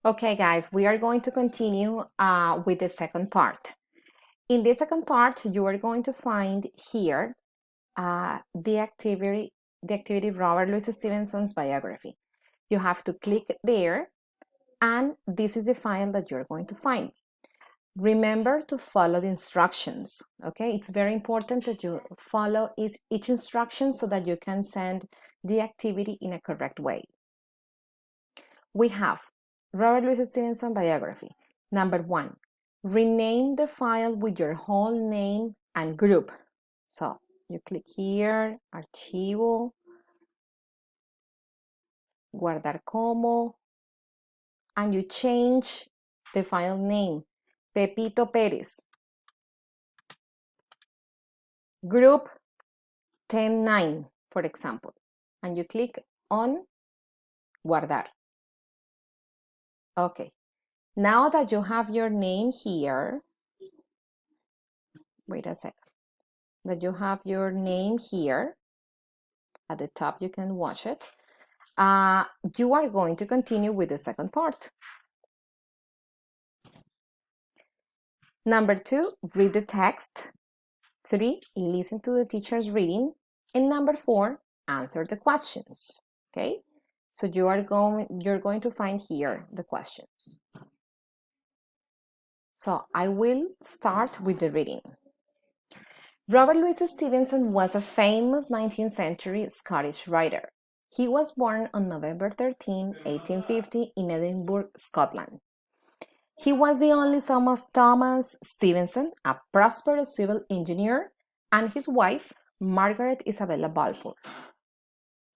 Okay, guys, we are going to continue with the second part. In the second part, you are going to find here the activity Robert Louis Stevenson's biography. You have to click there, and this is the file that you're going to find. Remember to follow the instructions, okay? It's very important that you follow each instruction so that you can send the activity in a correct way. We have Robert Louis Stevenson biography. Number 1, rename the file with your whole name and group. So you click here, archivo, guardar como, and you change the file name, Pepito Pérez. Group 109, for example, and you click on guardar. Okay, now that you have your name here, wait a second, that you have your name here, at the top you can watch it, you are going to continue with the second part. Number 2, read the text. 3, listen to the teacher's reading. And number 4, answer the questions. Okay, so you're going to find here the questions. So I will start with the reading. Robert Louis Stevenson was a famous 19th century Scottish writer. He was born on November 13, 1850 in Edinburgh, Scotland. He was the only son of Thomas Stevenson, a prosperous civil engineer, and his wife, Margaret Isabella Balfour.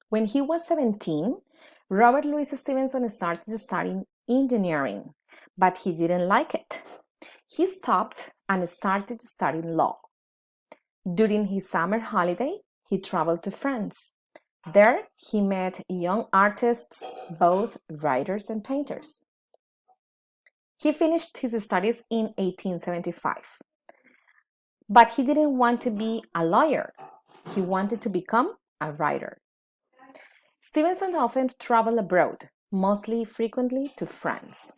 When he was 17, Robert Louis Stevenson started studying engineering, but he didn't like it. He stopped and started studying law. During his summer holiday, he traveled to France. There, he met young artists, both writers and painters. He finished his studies in 1875. But he didn't want to be a lawyer. He wanted to become a writer. Stevenson often traveled abroad, mostly frequently to France.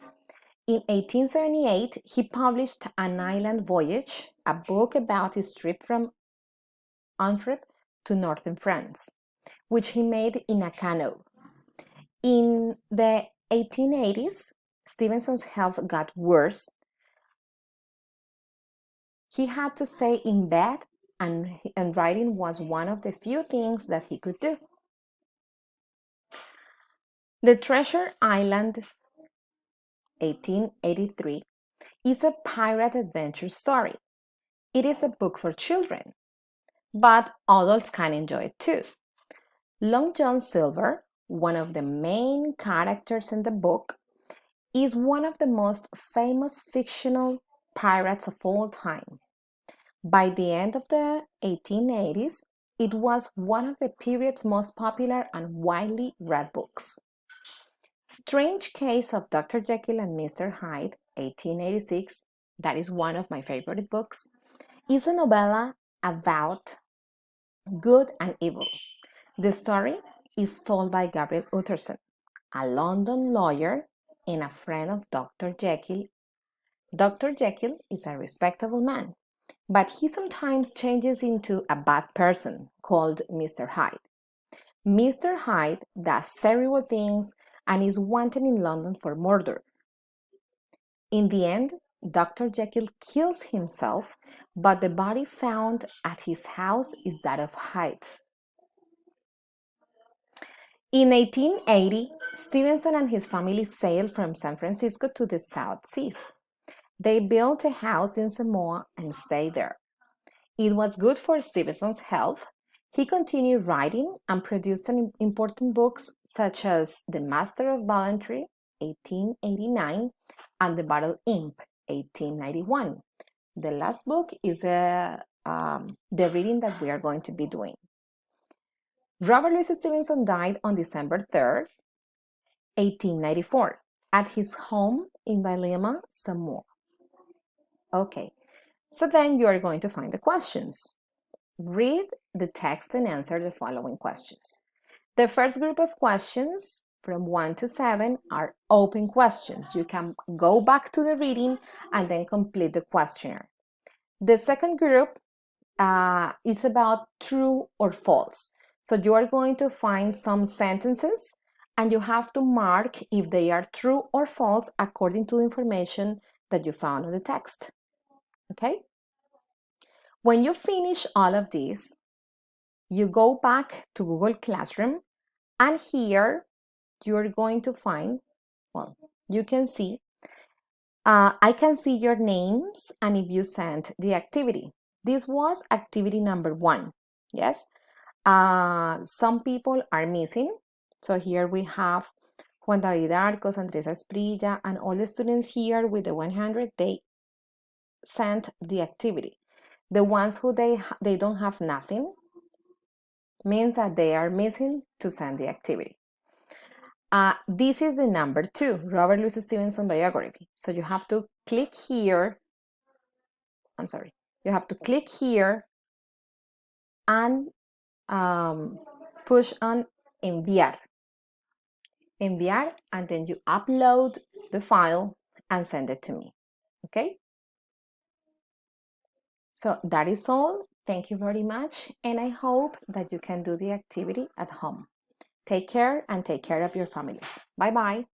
In 1878, he published An Island Voyage, a book about his trip from Antwerp to northern France, which he made in a canoe. In the 1880s, Stevenson's health got worse. He had to stay in bed, and writing was one of the few things that he could do. The Treasure Island, 1883, is a pirate adventure story. It is a book for children, but adults can enjoy it too. Long John Silver, one of the main characters in the book, is one of the most famous fictional pirates of all time. By the end of the 1880s, it was one of the period's most popular and widely read books. Strange Case of Dr. Jekyll and Mr. Hyde, 1886, that is one of my favorite books, is a novella about good and evil. The story is told by Gabriel Utterson, a London lawyer and a friend of Dr. Jekyll. Dr. Jekyll is a respectable man, but he sometimes changes into a bad person called Mr. Hyde. Mr. Hyde does terrible things and is wanted in London for murder. In the end, Dr. Jekyll kills himself, but the body found at his house is that of Hyde's. In 1880, Stevenson and his family sailed from San Francisco to the South Seas. They built a house in Samoa and stayed there. It was good for Stevenson's health. He continued writing and produced important books such as The Master of Gallantry, 1889, and The Battle Imp, 1891. The last book is the reading that we are going to be doing. Robert Louis Stevenson died on December 3rd, 1894, at his home in Vailima, Samoa. Okay, so then you are going to find the questions. Read the text and answer the following questions. The first group of questions from 1 to 7 are open questions. You can go back to the reading and then complete the questionnaire. The second group is about true or false. So you are going to find some sentences and you have to mark if they are true or false according to the information that you found in the text. Okay? When you finish all of these, you go back to Google Classroom, and here you're going to find, well, you can see, I can see your names and if you sent the activity. This was activity number 1, yes? Some people are missing. So here we have Juan David Arcos, Andresa Esprilla, and all the students here with the 100, they sent the activity. The ones who they don't have nothing means that they are missing to send the activity. This is the number 2, Robert Louis Stevenson biography. So you have to click here. You have to click here and push on enviar. Enviar, and then you upload the file and send it to me. Okay? So that is all. Thank you very much. And I hope that you can do the activity at home. Take care and take care of your families. Bye-bye.